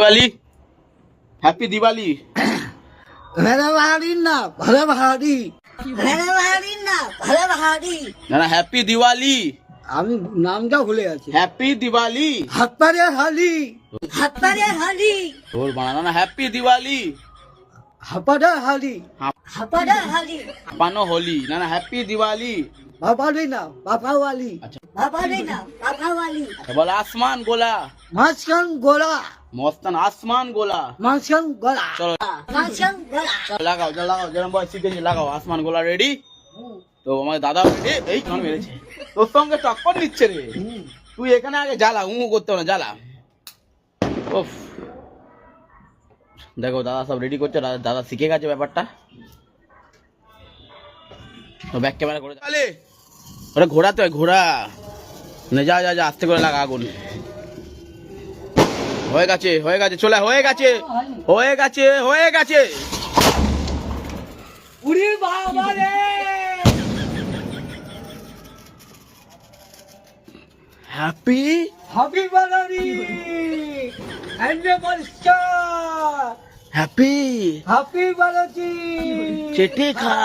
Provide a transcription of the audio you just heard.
Diwali happy Diwali मेरे भाड़ी ना भले भाड़ी मेरे भाड़ी ना भले भाड़ी ना ना हैप्पी दिवाली আমি নামটা ভুলে গেছি हैप्पी दिवाली হাতপারে হালি হাতপারে হালি और बनाना ना हैप्पी दिवाली হাপারে হালি হাপারে হালি पानो होली ना ना हैप्पी दिवाली বাবারি না বাবাওয়ালি अच्छा বাবারি না বাবাওয়ালি तो बोला आसमान गोला মাঝখান গোলা मौस्तन आसमान गोला মাঝখান গোলা चलो মাঝখান গোলা लगाओ जरम बॉय सीधे लगाओ आसमान गोला रेडी তো আমার দাদা রেডি এই কান মেরেছে তোর সঙ্গে টক্কর নিচ্ছে রে তুই এখানে আগে জ্বালা করতে না জ্বালা উফ দেখো দাদা সব রেডি করছে দাদা শিখে গেছে ব্যাপারটা তো ব্যাক ক্যামেরা করে চলে ওটা ঘোড়াতে হয় ঘোড়া না যা যা যা আস্তে করে লাগা আগুন হয়ে গেছে চলে হয়ে গেছে উড়ি বাবা রে হ্যাপি হ্যাপি বানারি এন্ডে বলস্টার হ্যাপি হ্যাপি বানারি চেটে খা